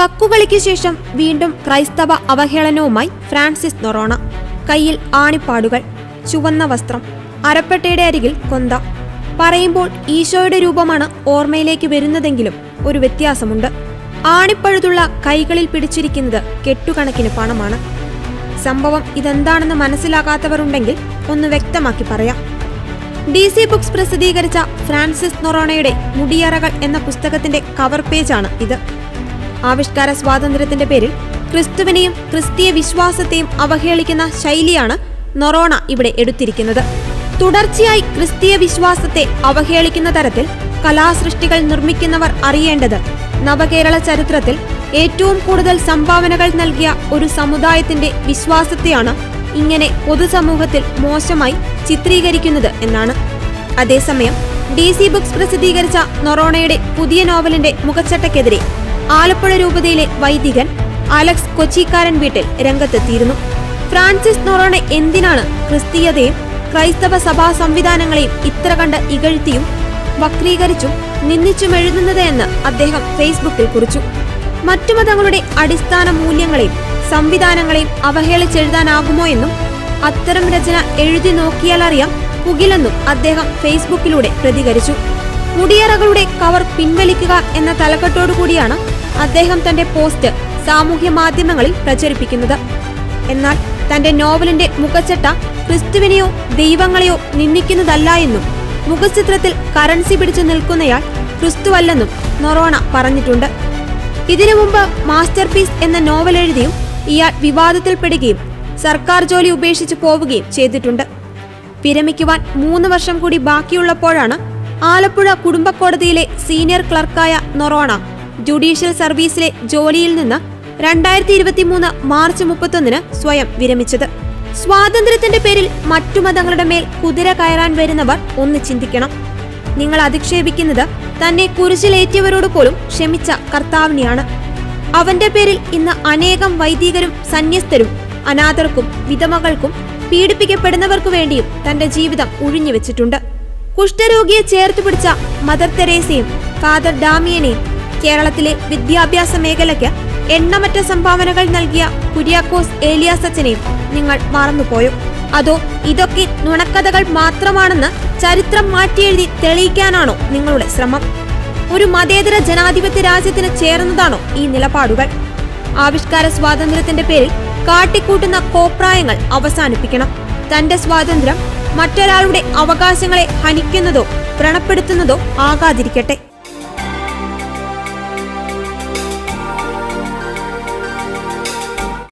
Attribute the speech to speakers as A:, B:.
A: കക്കുകളിക്ക് ശേഷം വീണ്ടും ക്രൈസ്തവ അവഹേളനവുമായി ഫ്രാൻസിസ് നൊറോണ. കയ്യിൽ ആണിപ്പാടുകൾ, ചുവന്ന വസ്ത്രം, അരപ്പട്ടയുടെ അരികിൽ കൊന്ത. പറയുമ്പോൾ ഈശോയുടെ രൂപമാണ് ഓർമ്മയിലേക്ക് വരുന്നതെങ്കിലും ഒരു വ്യത്യാസമുണ്ട്. ആണിപ്പഴുതുള്ള കൈകളിൽ പിടിച്ചിരിക്കുന്നത് കെട്ടുകണക്കിന് പണമാണ്. സംഭവം ഇതെന്താണെന്ന് മനസ്സിലാകാത്തവരുണ്ടെങ്കിൽ ഒന്ന് വ്യക്തമാക്കി പറയാം. DC ബുക്സ് പ്രസിദ്ധീകരിച്ച ഫ്രാൻസിസ് നൊറോണയുടെ മുടിയറകൾ എന്ന പുസ്തകത്തിന്റെ കവർ പേജാണ് ഇത്. ആവിഷ്കാര സ്വാതന്ത്ര്യത്തിന്റെ പേരിൽ ക്രിസ്തുവിനെയും ക്രിസ്തീയ വിശ്വാസത്തെയും അവഹേളിക്കുന്ന ശൈലിയാണ് നൊറോണ ഇവിടെ എടുത്തിരിക്കുന്നത്. തുടർച്ചയായി ക്രിസ്തീയ വിശ്വാസത്തെ അവഹേളിക്കുന്ന തരത്തിൽ കലാസൃഷ്ടികൾ നിർമ്മിക്കുന്നവർ അറിയേണ്ടത് നവകേരള ചരിത്രത്തിൽ ഏറ്റവും കൂടുതൽ സംഭാവനകൾ നൽകിയ ഒരു സമുദായത്തിന്റെ വിശ്വാസത്തെയാണ് ഇങ്ങനെ പൊതുസമൂഹത്തിൽ മോശമായി ചിത്രീകരിക്കുന്നത് എന്നാണ്. അതേസമയം DC ബുക്സ് പ്രസിദ്ധീകരിച്ച നൊറോണയുടെ പുതിയ നോവലിന്റെ മുഖച്ചട്ടയ്ക്കെതിരെ ആലപ്പുഴ രൂപതയിലെ വൈദികൻ അലക്സ് കൊച്ചിക്കാരൻ വീട്ടിൽ രംഗത്തെത്തിയിരുന്നു. ഫ്രാൻസിസ് നൊറോണ എന്തിനാണ് ക്രിസ്തീയതയും ക്രൈസ്തവ സഭാ സംവിധാനങ്ങളെയും ഇത്ര കണ്ട് ഇകഴ്ത്തിയും വക്രീകരിച്ചും നിന്ദിച്ചും എഴുതുന്നത് എന്ന് അദ്ദേഹം ഫേസ്ബുക്കിൽ കുറിച്ചു. മറ്റു മതങ്ങളുടെ അടിസ്ഥാന മൂല്യങ്ങളെയും സംവിധാനങ്ങളെയും അവഹേളിച്ചെഴുതാനാകുമോ എന്നും അത്തരം രചന എഴുതി നോക്കിയാലറിയാം പുകിലെന്നും അദ്ദേഹം ഫേസ്ബുക്കിലൂടെ പ്രതികരിച്ചു. മുടിയറകളുടെ കവർ പിൻവലിക്കുക എന്ന തലക്കെട്ടോടുകൂടിയാണ് അദ്ദേഹം തന്റെ പോസ്റ്റ് സാമൂഹ്യ മാധ്യമങ്ങളിൽ പ്രചരിപ്പിക്കുന്നത്. എന്നാൽ തന്റെ നോവലിന്റെ മുഖച്ചട്ട ക്രിസ്തുവിനെയോ ദൈവങ്ങളെയോ നിന്ദിക്കുന്നതല്ല എന്നും മുഖചിത്രത്തിൽ കറൻസി പിടിച്ചു നിൽക്കുന്നയാൾ ക്രിസ്തുവല്ലെന്നും നൊറോണ പറഞ്ഞിട്ടുണ്ട്. ഇതിനു മുമ്പ് മാസ്റ്റർ പീസ് എന്ന നോവൽ എഴുതിയും ഇയാൾ വിവാദത്തിൽപ്പെടുകയും സർക്കാർ ജോലി ഉപേക്ഷിച്ചു പോവുകയും ചെയ്തിട്ടുണ്ട്. വിരമിക്കുവാൻ 3 വർഷം കൂടി ബാക്കിയുള്ളപ്പോഴാണ് ആലപ്പുഴ കുടുംബക്കോടതിയിലെ സീനിയർ ക്ലർക്കായ നൊറോണ ജുഡീഷ്യൽ സർവീസിലെ ജോലിയിൽ നിന്ന് 2023 മാർച്ച് 31 സ്വയം വിരമിച്ചത്. സ്വാതന്ത്ര്യത്തിന്റെ പേരിൽ മറ്റു മതങ്ങളുടെ മേൽ കുതിര കയറാൻ വരുന്നവർ ഒന്ന് ചിന്തിക്കണം. നിങ്ങൾ അധിക്ഷേപിക്കുന്നത് തന്നെ കുരിശിലേറ്റിയവരോട് പോലും ക്ഷമിച്ച കർത്താവിനെയാണ്. അവന്റെ പേരിൽ ഇന്ന് അനേകം വൈദികരും സന്യസ്തരും അനാഥർക്കും വിധവകൾക്കും പീഡിപ്പിക്കപ്പെടുന്നവർക്കു വേണ്ടിയും തന്റെ ജീവിതം ഉഴിഞ്ഞുവെച്ചിട്ടുണ്ട്. കുഷ്ഠരോഗിയെ ചേർത്തു പിടിച്ച മദർ തെരേസയും ഫാദർ ഡാമിയനെയും കേരളത്തിലെ വിദ്യാഭ്യാസ മേഖലയ്ക്ക് എണ്ണമറ്റ സംഭാവനകൾ നൽകിയ കുര്യാക്കോസ് ഏലിയാസച്ചനെയും നിങ്ങൾ മറന്നുപോയോ? അതോ ഇതൊക്കെ നുണക്കഥകൾ മാത്രമാണെന്ന് ചരിത്രം മാറ്റിയെഴുതി തെളിയിക്കാനാണോ നിങ്ങളുടെ ശ്രമം? ഒരു മതേതര ജനാധിപത്യ രാജ്യത്തിന് ചേർന്നതാണോ ഈ നിലപാടുകൾ? ആവിഷ്കാര സ്വാതന്ത്ര്യത്തിന്റെ പേരിൽ കാട്ടിക്കൂട്ടുന്ന കോപ്രായങ്ങൾ അവസാനിപ്പിക്കണം. തന്റെ സ്വാതന്ത്ര്യം മറ്റൊരാളുടെ അവകാശങ്ങളെ ഹനിക്കുന്നതോ വ്രണപ്പെടുത്തുന്നതോ ആകാതിരിക്കട്ടെ.